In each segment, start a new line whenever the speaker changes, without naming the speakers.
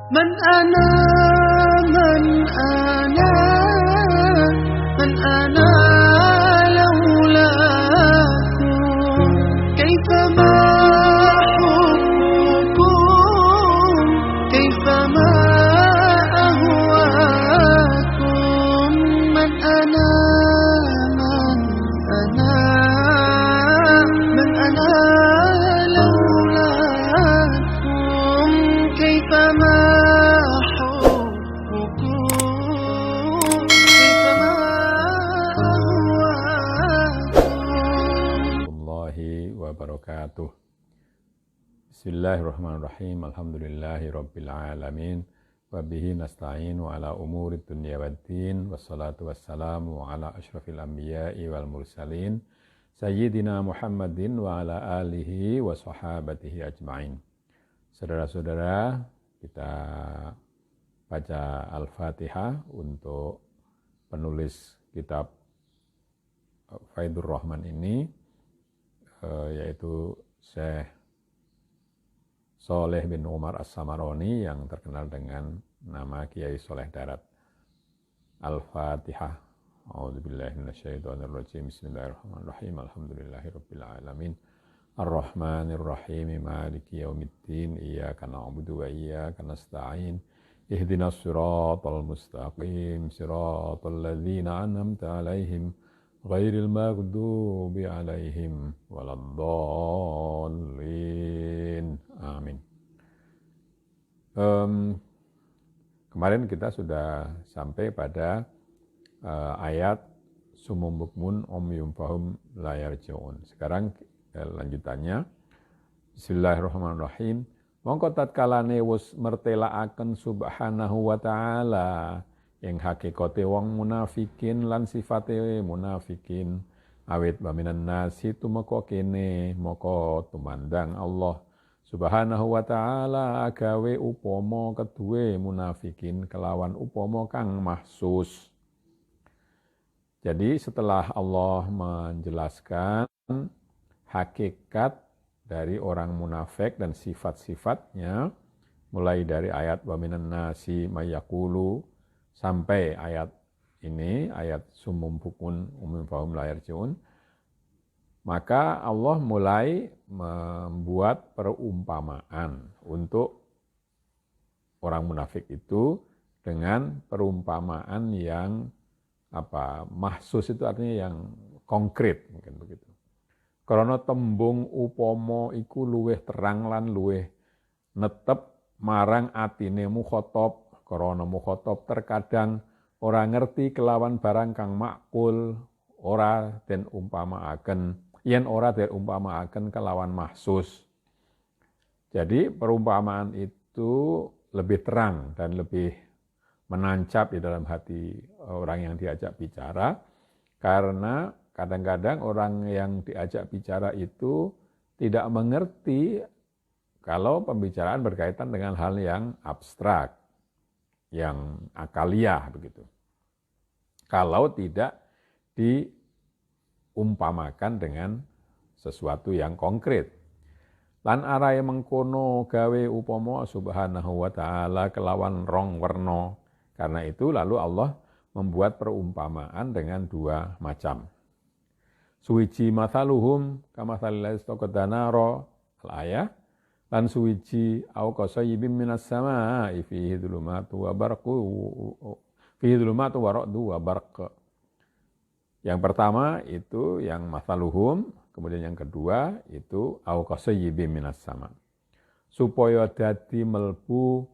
من أنا من أنا من أنا لولاكم كيفما حبكم كيفما أهواكم من أنا من أنا من أنا لولاكم كيفما
wabarakatuh. Bismillahirrahmanirrahim. Alhamdulillahi rabbil alamin. Wabihi nasta'inu ala umuri dunya waddin. Wassalatu wassalamu ala ashrafil anbiya'i wal mursalin. Sayyidina Muhammadin wa ala alihi wa sahabatihi ajma'in. Saudara-saudara, kita baca Al-Fatihah untuk penulis kitab Faidur Rahman ini, yaitu Syekh Sholeh bin Umar As-Samaroni yang terkenal dengan nama Kiai Soleh Darat. Al-Fatihah. A'udzubillahi minasyaitonirrajim. Bismillahirrahmanirrahim. Alhamdulillahirabbil alamin. Ar-Rahmanirrahim. Maliki yaumiddin. Iyyaka na'budu wa iyyaka nasta'in. Ihdinas siratal mustaqim. Siratal ladzina an'amta 'alaihim ghairil maghdubi 'alaihim waladdallin. Amin. Kemarin kita sudah sampai pada ayat sumum bukmun umyum fahum la yarji'un. Sekarang lanjutannya. Bismillahirrahmanirrahim. Mongko tatkalane wis mertelaaken subhanahu wa ta'ala yang hakikate wong munafikin lan sifate munafikin awit baminan nasi tumeka kene maka tumandang Allah subhanahu wa ta'ala agawe upama kedue munafikin kelawan upama kang mahsus. Jadi setelah Allah menjelaskan hakikat dari orang munafik dan sifat-sifatnya mulai dari ayat baminan nasi mayaqulu sampai ayat ini, ayat sumum bukmun umum fahum la yarji'un, maka Allah mulai membuat perumpamaan untuk orang munafik itu dengan perumpamaan yang mahsus, itu artinya yang konkret, mungkin begitu. Karena tembung upama iku luweh terang lan luweh netep marang atine mukhatab. Karena mukhatab terkadang ora ngerti kelawan barang kang makul, ora den umpamaaken, yen ora den umpamaaken kelawan mahsus. Jadi perumpamaan itu lebih terang dan lebih menancap di dalam hati orang yang diajak bicara, karena kadang-kadang orang yang diajak bicara itu tidak mengerti kalau pembicaraan berkaitan dengan hal yang abstrak, yang akaliah begitu. Kalau tidak diumpamakan dengan sesuatu yang konkret. Lan araya mengkono gawe upama subhanahu wa ta'ala kelawan rong werna. Karena itu lalu Allah membuat perumpamaan dengan dua macam. Suwiji mathaluhum kamathalil ladzi istaqada nara al-ayah. Lan suwiji au qasayyibin minas samaa'i fihi dhulumatu wa barqu fihi dhulumatu wa ra'du wa barq. Yang pertama itu yang mathaluhum, kemudian yang kedua itu au qasayyibin minas sama'. Supaya dadi melbu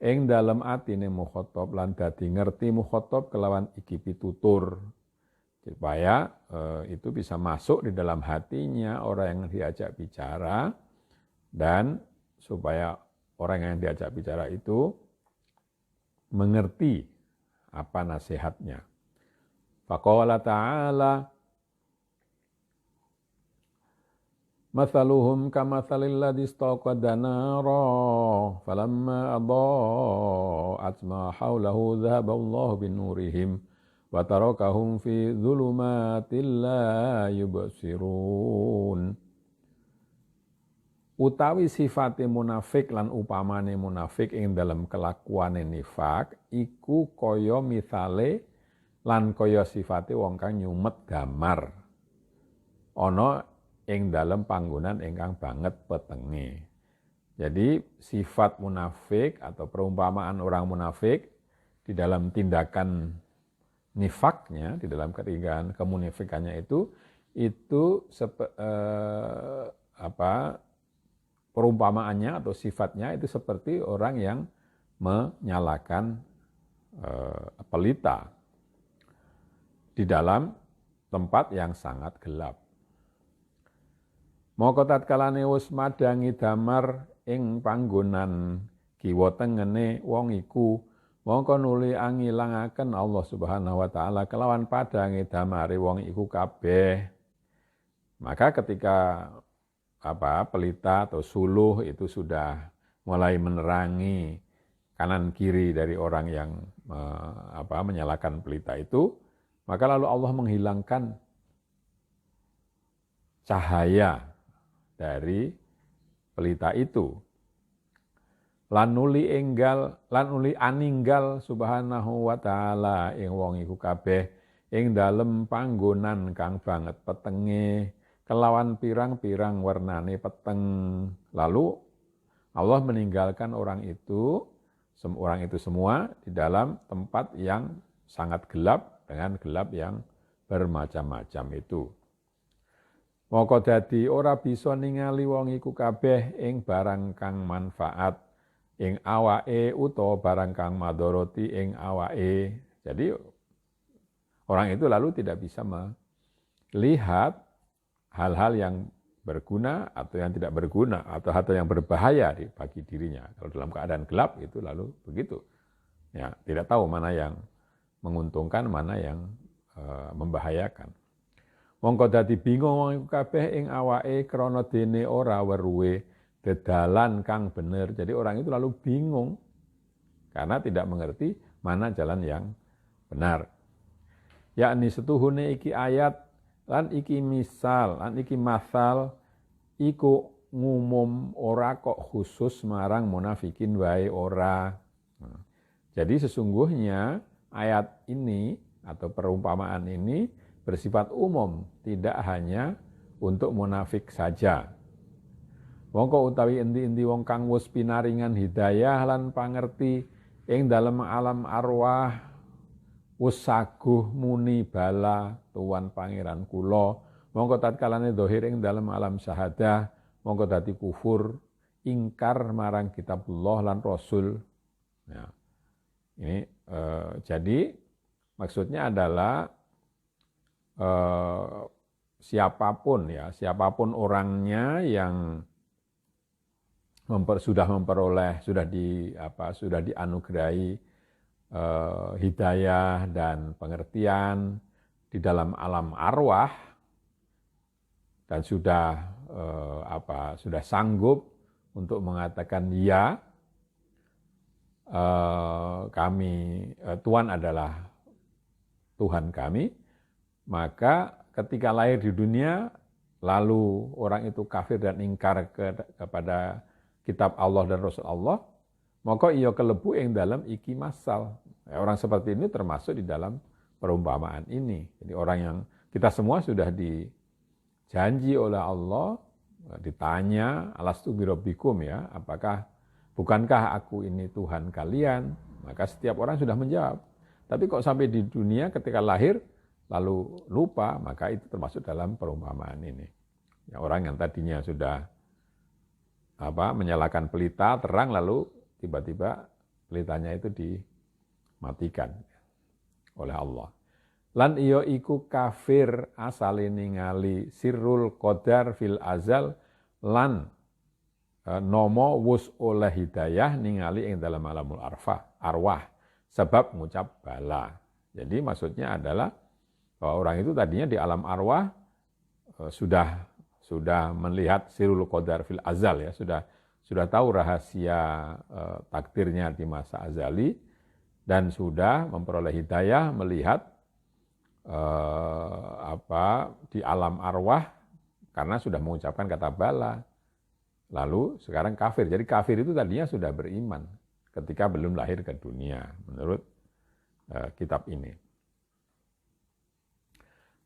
ing dalem atine mukhatab lan dadi ngerti mukhatab kelawan iki pitutur. Supaya itu bisa masuk di dalam hatinya orang yang diajak bicara, dan supaya orang yang diajak bicara itu mengerti apa nasihatnya. Faqala ta'ala mathaluhum kamathalil ladzi istaqada nara falamma adaa'at ma haulahu dhahaba Allahu binurihim wa tarakahum fi dhulumatin la yubsirun. utawi sifate munafik lan upamane munafik ing dalam kelakuane nifak iku kaya misale lan kaya sifate wong kang nyumet damar ana ing dalam panggonan ingkang banget petenge. Jadi sifat munafik atau perumpamaan orang munafik di dalam tindakan nifaknya, di dalam ketigaan kemunafikannya itu perumpamaannya atau sifatnya itu seperti orang yang menyalakan pelita di dalam tempat yang sangat gelap. Moko tatkalane wis madangi damar ing panggonan kiwa tengene wong iku, mongko nuli angilangaken Allah Subhanahu wa taala kelawan padange damare wong iku kabeh. Maka ketika pelita atau suluh itu sudah mulai menerangi kanan kiri dari orang yang menyalakan pelita itu, maka lalu Allah menghilangkan cahaya dari pelita itu. Lan nuli aninggal Subhanahu wa taala ing wong iku kabeh ing dalem panggonan kang banget petenge kelawan pirang-pirang warnane peteng. Lalu Allah meninggalkan orang itu semua di dalam tempat yang sangat gelap dengan gelap yang bermacam-macam itu. Moko dadi ora bisa ningali wong iku kabeh ing barang kang manfaat ing awake utawa barang kang madharati ing awake. Jadi orang itu lalu tidak bisa melihat hal-hal yang berguna atau yang tidak berguna atau hal yang berbahaya bagi dirinya. Kalau dalam keadaan gelap itu lalu begitu. Ya, tidak tahu mana yang menguntungkan, mana yang membahayakan. Mongko dadi bingung wong iku kabeh ing awake krana dene ora weruhe dedalan kang bener. Jadi orang itu lalu bingung karena tidak mengerti mana jalan yang benar. Yakni setuhune iki ayat lan iki misal, lan iki masal iku ngumum ora kok khusus marang munafikin wae ora. Jadi sesungguhnya ayat ini atau perumpamaan ini bersifat umum, tidak hanya untuk munafik saja. Mongko utawi endi-endi wong kang wis pinaringan hidayah lan pangerti ing dalem alam arwah wis saguh muni bala tuan pangeran kula, mongko tatkalane zahir ing dalem alam syahadah, mongko dadi kufur ingkar marang kitabullah lan rasul. Ya. Ini jadi maksudnya adalah siapapun orangnya yang sudah dianugerahi hidayah dan pengertian di dalam alam arwah dan sudah sanggup untuk mengatakan ya, Tuhan adalah Tuhan kami, maka ketika lahir di dunia lalu orang itu kafir dan ingkar kepada kitab Allah dan Rasul Allah, maka ia kelebu yang dalam iki masal. Orang seperti ini termasuk di dalam perumpamaan ini. Jadi orang yang kita semua sudah dijanji oleh Allah, ditanya alastu birabbikum, ya, bukankah aku ini Tuhan kalian? Maka setiap orang sudah menjawab. Tapi kok sampai di dunia ketika lahir lalu lupa, maka itu termasuk dalam perumpamaan ini. Ya, orang yang tadinya sudah menyalakan pelita terang lalu tiba-tiba pelitanya itu dimatikan oleh Allah. Lan iyo iku kafir asale ningali sirrul qadar fil azal lan nomo wus oleh hidayah ningali ing dalam alamul arwah sebab ngucap bala. Jadi maksudnya adalah bahwa orang itu tadinya di alam arwah sudah melihat sirrul qadar fil azal, ya, sudah tahu rahasia takdirnya di masa azali dan sudah memperoleh hidayah melihat di alam arwah karena sudah mengucapkan kata bala. lalu sekarang kafir. Jadi kafir itu tadinya sudah beriman ketika belum lahir ke dunia menurut kitab ini.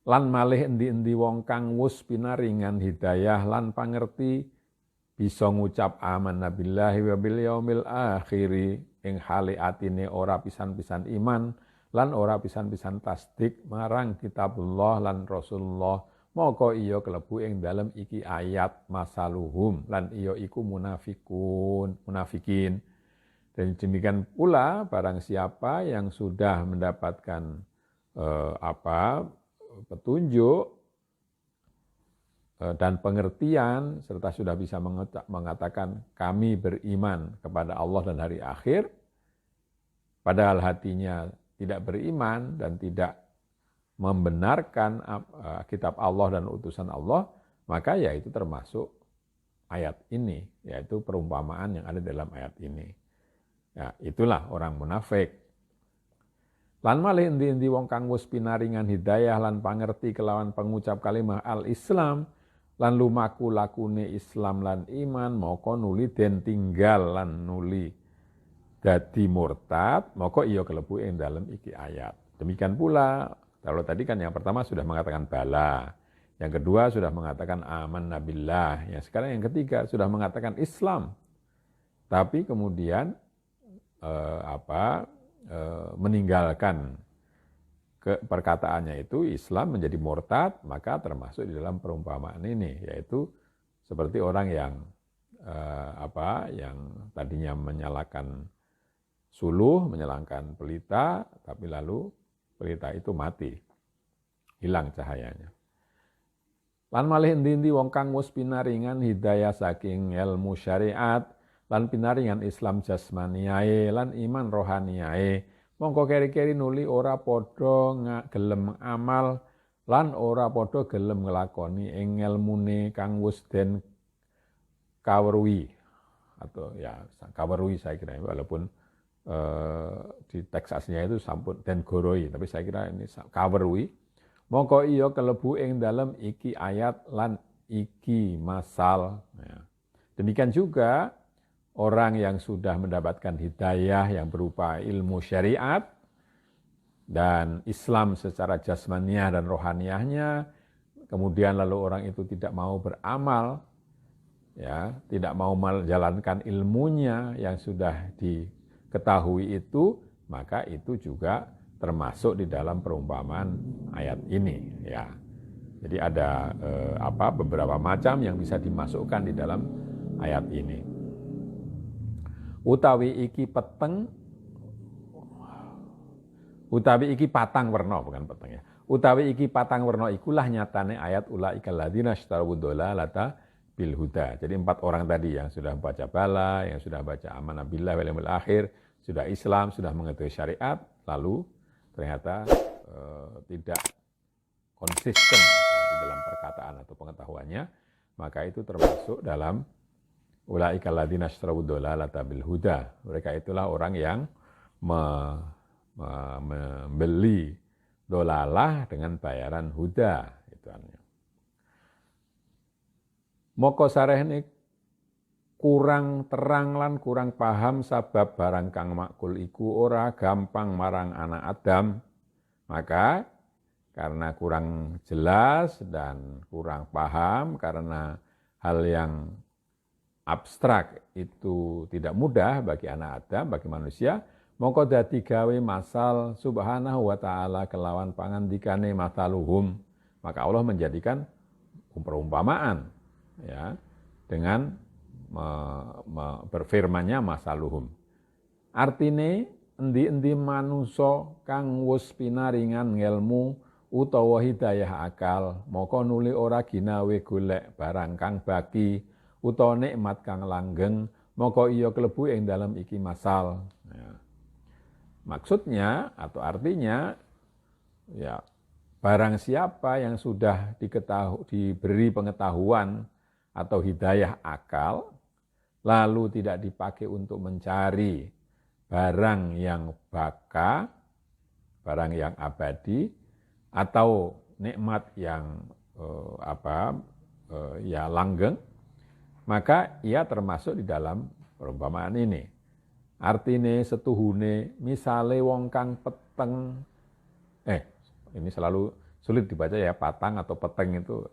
Lan malih endi-endi wong kang wus pinaringan hidayah lan pangerti bisa ngucap amanna billahi wa bil yaumil akhiri ing hale atine ora pisan-pisan iman lan ora pisan-pisan tasdik marang kitabullah lan Rasulullah, maka iya kelebu ing dalem iki ayat masaluhum lan iya iku munafikin. Dan demikian pula barang siapa yang sudah mendapatkan petunjuk dan pengertian serta sudah bisa mengatakan kami beriman kepada Allah dan hari akhir, padahal hatinya tidak beriman dan tidak membenarkan kitab Allah dan utusan Allah, maka ya itu termasuk ayat ini, yaitu perumpamaan yang ada dalam ayat ini. Ya, itulah orang munafik. Lan malih endi-endi wong kang wis pinaringan hidayah lan pangerti kelawan pengucap kalimah al-Islam lan lumaku lakune Islam lan iman, maka nuli den tinggal lan nuli dadi murtad, maka iya kelebu ing dalem iki ayat. Demikian pula, kalau tadi kan yang pertama sudah mengatakan bala, yang kedua sudah mengatakan amanna billah, yang sekarang yang ketiga sudah mengatakan Islam. Tapi kemudian meninggalkan perkataannya itu Islam menjadi murtad, maka termasuk di dalam perumpamaan ini, yaitu seperti orang yang yang tadinya menyalakan suluh, menyalakan pelita, tapi lalu pelita itu mati, hilang cahayanya. Lan malih endi-endi wong kang wis pinaringan hidayah saking ilmu syariat, lan pinaringan Islam jasmaniae, lan iman rohaniae, mongko keri-keri nuli ora padha gelem amal, lan ora padha gelem nglakoni ing ilmune kang wis den kaweruhi, atau ya kaweruhi saya kira, walaupun di teks aslinya itu sampun dan goroi, tapi saya kira ini kawerui. Mongko iya kelebu ing dalem iki ayat lan iki masal. Ya. Demikian juga orang yang sudah mendapatkan hidayah yang berupa ilmu syariat dan Islam secara jasmaniah dan rohaniahnya, kemudian lalu orang itu tidak mau beramal, ya, tidak mau menjalankan ilmunya yang sudah diketahui itu, maka itu juga termasuk di dalam perumpamaan ayat ini, ya. Jadi ada beberapa macam yang bisa dimasukkan di dalam ayat ini. Utawi iki patang werna, bukan peteng ya. Utawi iki patang werna ikulah nyatane ayat ulaikal ladzina ishtaraw dhalalata bil huda. Jadi 4 orang tadi yang sudah baca bala, yang sudah baca amanah billah wal yaumil akhir, sudah Islam, sudah mengetahui syariat, lalu ternyata tidak konsisten di dalam perkataan atau pengetahuannya, maka itu termasuk dalam ulaikal ladzina ishtaraw dhalalata bil huda. Mereka itulah orang yang membeli dolalah dengan bayaran huda. Itu artinya. Moko sarehne kurang terang lan kurang paham sabab barang kang makul iku ora gampang marang anak Adam, maka karena kurang jelas dan kurang paham, karena hal yang abstrak itu tidak mudah bagi anak Adam, bagi manusia, moko dadi gawe masal subhanahu wa ta'ala kelawan pangandikane mathaluhum, maka Allah menjadikan perumpamaan, ya, dengan berfirmannya masaluhum. Artine endi-endi manusa kang wis pinaringan ngelmu utawa hidayah akal, maka nuli ora ginawe golek barang kang baki utawa nikmat kang langgeng, maka iya klebu ing dalam iki masal. Ya. Maksudnya atau artinya, ya, barang siapa yang sudah diberi pengetahuan atau hidayah akal, lalu tidak dipakai untuk mencari barang yang baka, barang yang abadi, atau nikmat yang ya langgeng, maka ia termasuk di dalam perumpamaan ini. Artine setuhune misale wong kang peteng, ini selalu sulit dibaca ya, patang atau peteng itu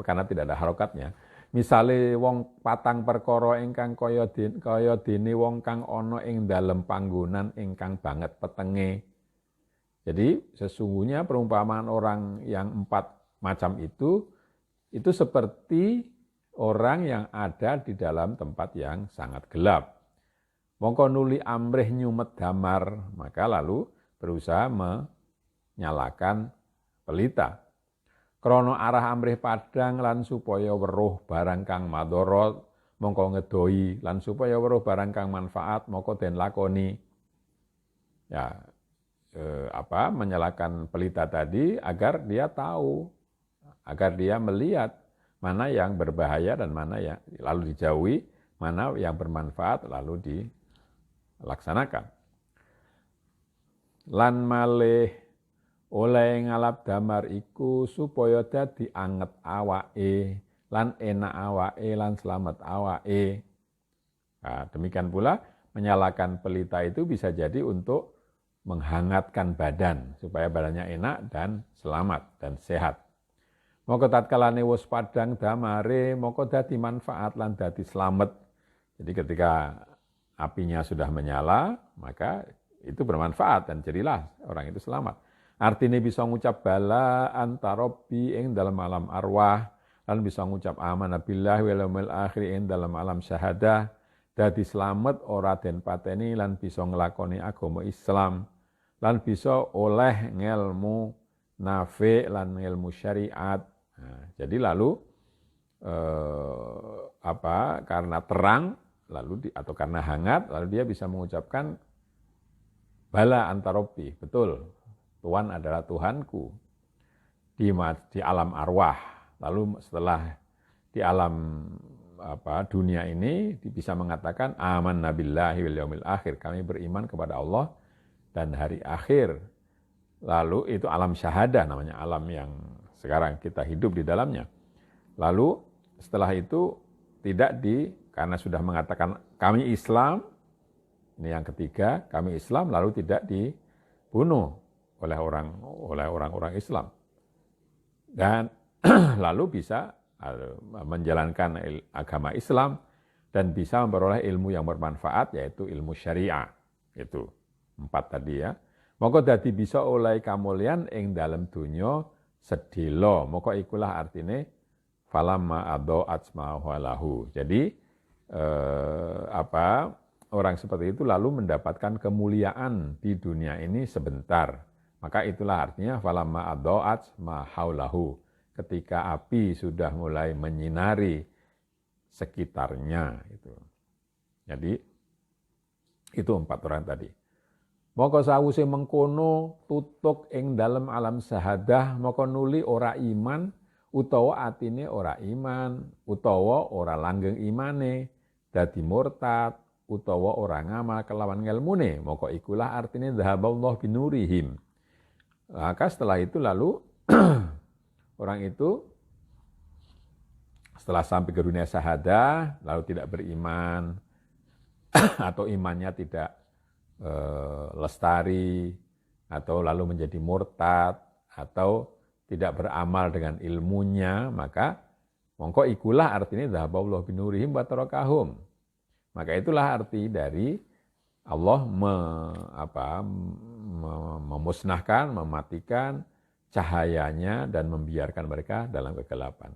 karena tidak ada harokatnya. Misale wong patang perkara ingkang kaya dene wong kang ana ing dalem panggonan ingkang banget petenge. Jadi sesungguhnya perumpamaan orang yang 4 macam itu seperti orang yang ada di dalam tempat yang sangat gelap. Mongko nuli amrih nyumet damar, maka lalu berusaha menyalakan pelita. Krono arah amrih padang lan supaya weruh barang kang madharat, mongko ngedoi lan supaya weruh barang kang manfaat, mongko den lakoni. Ya, menyalakan pelita tadi agar dia tahu, agar dia melihat mana yang berbahaya dan mana yang lalu dijauhi, mana yang bermanfaat lalu dilaksanakan. Lan malih oleh ngalap damar iku supaya dadi anget awake lan enak awake lan selamat awake. Nah, demikian pula menyalakan pelita itu bisa jadi untuk menghangatkan badan supaya badannya enak dan selamat dan sehat. Moko tatkalane wis padang damare, moko dadi manfaat lan dadi slamet. Jadi ketika apinya sudah menyala, maka itu bermanfaat dan jadilah orang itu selamat. Artinya bisa ngucap bala antarobi ing dalam alam arwah, lan bisa ngucap amanah billahi wal yaumil akhir ing dalam alam syahadah, dadi slamet ora den pateni lan bisa nglakoni agama Islam, lan bisa oleh ngelmu nafi lan ilmu syariat. Nah, jadi lalu karena terang atau karena hangat lalu dia bisa mengucapkan bala antarobi, betul Tuhan adalah Tuhanku di alam arwah. Lalu setelah di alam dunia ini bisa mengatakan amanna billahi wal yaumil akhir, kami beriman kepada Allah dan hari akhir. Lalu itu alam syahadah namanya, alam yang sekarang kita hidup di dalamnya. Lalu setelah itu karena sudah mengatakan kami Islam, ini yang ketiga, kami Islam, lalu tidak dibunuh oleh orang-orang Islam. Dan lalu bisa menjalankan agama Islam dan bisa memperoleh ilmu yang bermanfaat, yaitu ilmu syariah. Itu 4 tadi ya. Moko dadi bisa oleh kamulyan ing dalam dunya sedelo. Moko ikulah artine falamma ado atsma'uhu. Jadi orang seperti itu lalu mendapatkan kemuliaan di dunia ini sebentar. Maka itulah artinya falamma ado atsma'uhu. Ketika api sudah mulai menyinari sekitarnya itu. Jadi itu 4 orang tadi. Maka sawise mengkono tutuk ing dalem alam syahadah, maka nuli ora iman utawa atine ora iman utawa ora langgeng imane dadi murtad utawa ora ngamal kelawan ngelmune, maka ikulah artine dhahaballahu binurihim. Maka setelah itu lalu orang itu setelah sampai ke dunia syahadah lalu tidak beriman atau imannya tidak lestari atau lalu menjadi murtad atau tidak beramal dengan ilmunya, maka mongko ikulah artinya dhahaballahu binurihim wa tarakahum. Maka itulah arti dari Allah memusnahkan, mematikan cahayanya dan membiarkan mereka dalam kegelapan.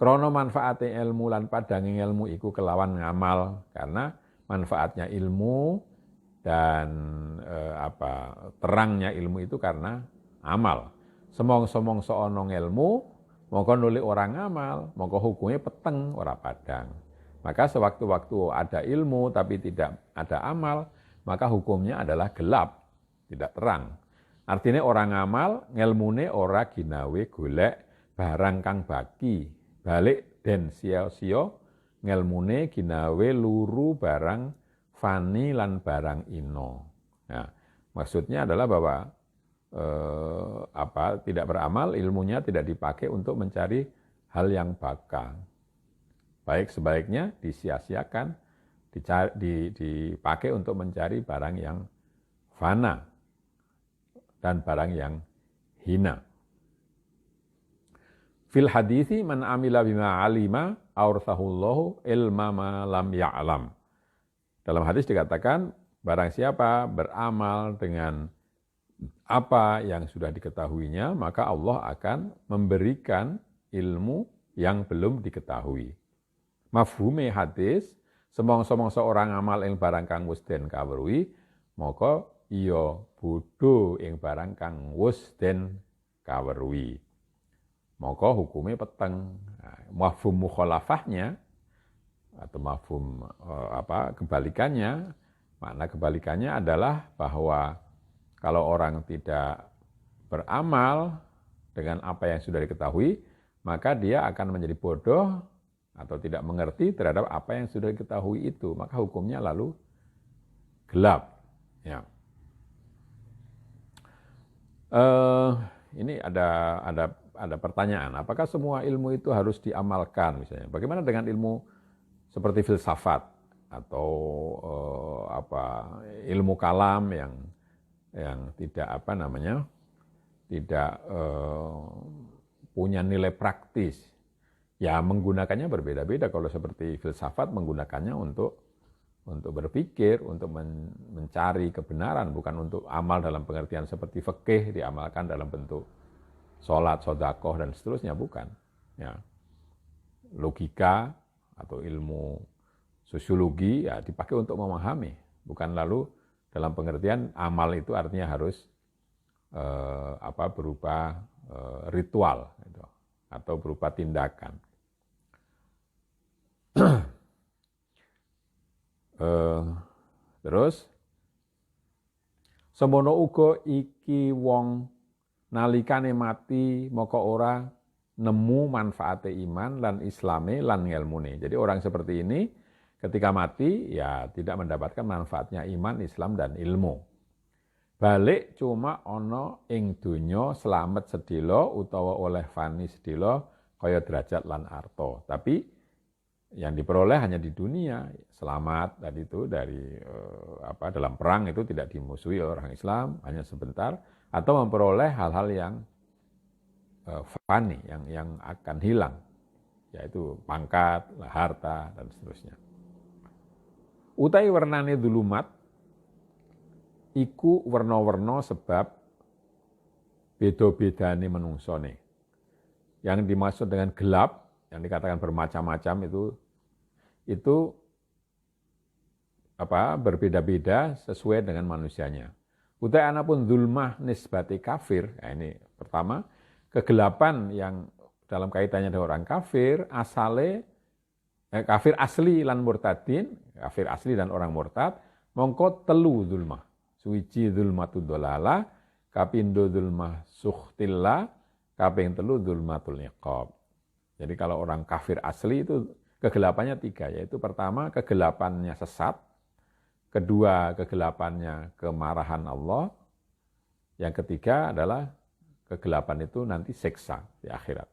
Krono manfaate ilmu lan padange ilmu iku kelawan ngamal, karena manfaatnya ilmu dan terangnya ilmu itu karena amal. Semong-semong seonong ilmu, mongko nuli orang ngamal, mongko hukumnya peteng ora padang. Maka sewaktu-waktu ada ilmu tapi tidak ada amal, maka hukumnya adalah gelap, tidak terang. Artinya orang ngamal, ngelmune ora ginawe golek barang kang baki, balik den sia-sia ngelmune ginawe luru barang fani lan barang ino. Nah, maksudnya adalah bahwa tidak beramal, ilmunya tidak dipakai untuk mencari hal yang baka. Baik sebaliknya disia-siakan, dipakai untuk mencari barang yang fana dan barang yang hina. Fil hadithi man amila bima alima aursahullahu ilma ma lam ya'lam. Dalam hadis dikatakan, barang siapa beramal dengan apa yang sudah diketahuinya, maka Allah akan memberikan ilmu yang belum diketahui. Mafhume hadis, semong-semong seorang amal ing barang kang wis den kawruhi, maka iya bodho ing barang kang wis den kawruhi. Maka hukumnya peteng. Mafhum mukhalafahnya atau mafhum kebalikannya, makna kebalikannya adalah bahwa kalau orang tidak beramal dengan apa yang sudah diketahui, maka dia akan menjadi bodoh atau tidak mengerti terhadap apa yang sudah diketahui itu, maka hukumnya lalu gelap. Ya. Ini ada pertanyaan, apakah semua ilmu itu harus diamalkan misalnya? Bagaimana dengan ilmu seperti filsafat atau ilmu kalam yang tidak tidak punya nilai praktis? Ya menggunakannya berbeda-beda. Kalau seperti filsafat menggunakannya untuk berpikir, untuk mencari kebenaran, bukan untuk amal dalam pengertian seperti fikih diamalkan dalam bentuk sholat, sedekah dan seterusnya, bukan. Ya. Logika atau ilmu sosiologi ya dipakai untuk memahami, bukan lalu dalam pengertian amal itu artinya harus berupa ritual gitu, atau berupa tindakan. Terus semono uga iki wong nalikane mati maka ora nemu manfaate iman lan islame lan ngelmune. Jadi orang seperti ini ketika mati ya tidak mendapatkan manfaatnya iman, Islam dan ilmu. Balik cuma ana ing donya slamet sedhela utawa oleh fani sedhela kaya derajat lan arta. Tapi yang diperoleh hanya di dunia, selamat tadi itu dari dalam perang itu tidak dimusuhi oleh orang Islam hanya sebentar, atau memperoleh hal-hal yang fani, yang akan hilang, yaitu pangkat, harta dan seterusnya. Utai warnane dulumat iku werna-werna sebab beda-bedane menungsone. Yang dimaksud dengan gelap, yang dikatakan bermacam-macam itu berbeda-beda sesuai dengan manusianya. Utai anapun zulmah nisbati kafir, nah ini pertama, kegelapan yang dalam kaitannya dengan orang kafir, kafir asli lan murtadin, kafir asli dan orang murtad, mongko telu zulmah. Suwiji zulmatud dolala, kapindo zulmah sukhtillah, kaping telu zulmatul niqab. Jadi kalau orang kafir asli itu kegelapannya 3, yaitu pertama kegelapannya sesat, kedua kegelapannya kemarahan Allah, yang ketiga adalah kegelapan itu nanti siksa di akhirat.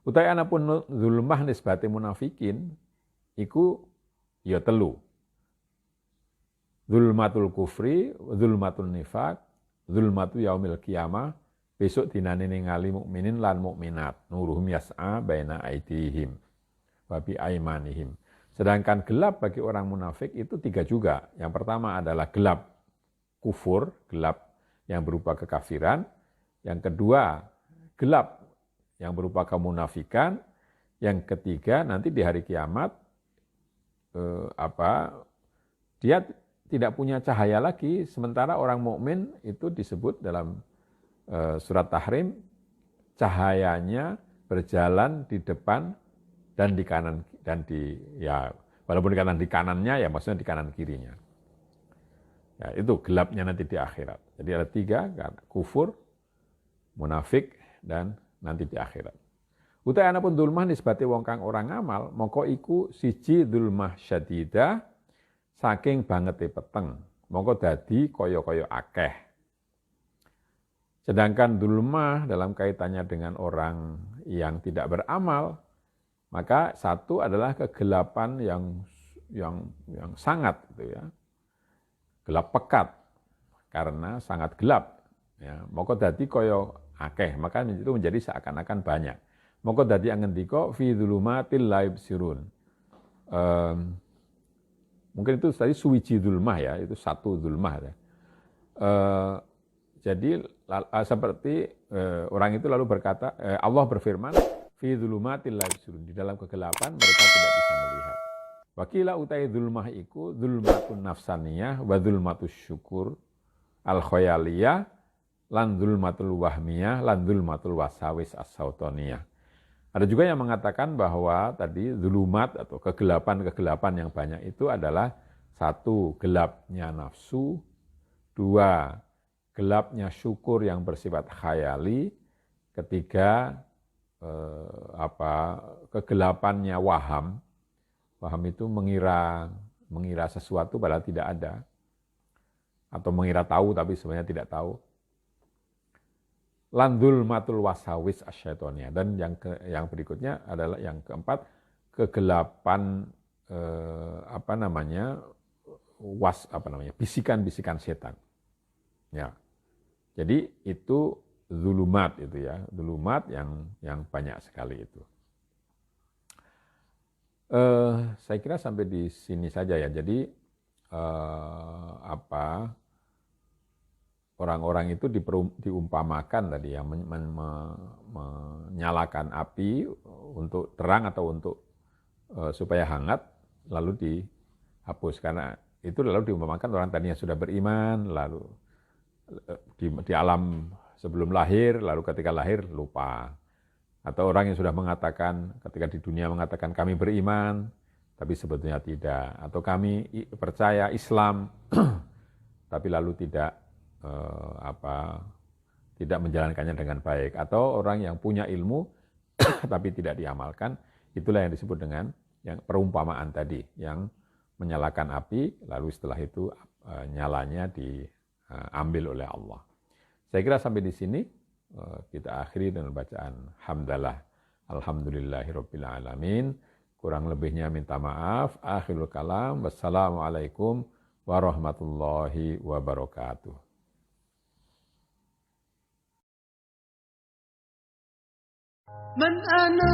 Utai anapun zulmah nisbati munafikin, iku ya telu. Zulmatul kufri, zulmatul nifak, zulmatul yaumil qiyamah, besok dinane ningali mukminin lan mukminat, nuruhum yas'a baina aidihim wa bi aimanihim. Sedangkan gelap bagi orang munafik itu 3 juga. Yang pertama adalah gelap kufur, gelap yang berupa kekafiran. Yang kedua, gelap yang berupa kemunafikan. Yang ketiga, nanti di hari kiamat dia tidak punya cahaya lagi, sementara orang mukmin itu disebut dalam surat Tahrim, cahayanya berjalan di depan dan di kanan, dan walaupun di kanannya ya maksudnya di kanan kirinya. Ya, itu gelapnya nanti di akhirat. Jadi ada 3, kufur, munafik, dan nanti di akhirat. Utai anapun dulmah nisbati wong kang orang ngamal, moko iku siji dulmah syadidah, saking bangete peteng, mongko dadi kaya-kaya akeh. Sedangkan dulmah dalam kaitannya dengan orang yang tidak beramal, Maka satu adalah kegelapan yang sangat gitu ya. Gelap pekat karena sangat gelap ya. Maka dadi kaya akeh, maka itu menjadi seakan-akan banyak. Maka dadi ngendika fi dzulumatil la yubsirun. Mungkin itu tadi suwiji dzulmah ya, itu satu dzulmah ya. Jadi seperti orang itu lalu berkata, Allah berfirman, fi dzulumatil la yubsirun, di dalam kegelapan mereka tidak bisa melihat. Wakila utai dzulmah iku dzulmatun nafsaniyah wa dzulmatus syukur al khayaliyah lan dzulmatul wahmiyah lan dzulmatul wasawis as-sautaniyah. Ada juga yang mengatakan bahwa tadi dzulumat atau kegelapan-kegelapan yang banyak itu adalah satu, gelapnya nafsu, dua, gelapnya syukur yang bersifat khayali, ketiga, kegelapannya waham. Waham itu mengira sesuatu padahal tidak ada, atau mengira tahu tapi sebenarnya tidak tahu. Landul matul wasawis asyaitonia. Dan yang berikutnya adalah yang keempat, kegelapan bisikan-bisikan setan. Ya. Jadi itu zulumat itu ya, zulumat yang banyak sekali itu. Saya kira sampai di sini saja ya. Jadi orang-orang itu diumpamakan tadi ya, menyalakan api untuk terang atau untuk supaya hangat, lalu dihapus. Karena itu lalu diumpamakan orang tadinya sudah beriman, lalu di alam sebelum lahir, lalu ketika lahir lupa. Atau orang yang sudah mengatakan, ketika di dunia mengatakan kami beriman, tapi sebetulnya tidak. Atau kami percaya Islam, tapi lalu tidak menjalankannya dengan baik. Atau orang yang punya ilmu, tapi tidak diamalkan, itulah yang disebut dengan yang perumpamaan tadi, yang menyalakan api, lalu setelah itu nyalanya diambil oleh Allah. Saya kira sampai di sini. Kita akhiri dengan bacaan hamdalah. Alhamdulillahirabbil alamin. Kurang lebihnya minta maaf. Akhirul kalam. Wassalamualaikum warahmatullahi wabarakatuh.
Man ana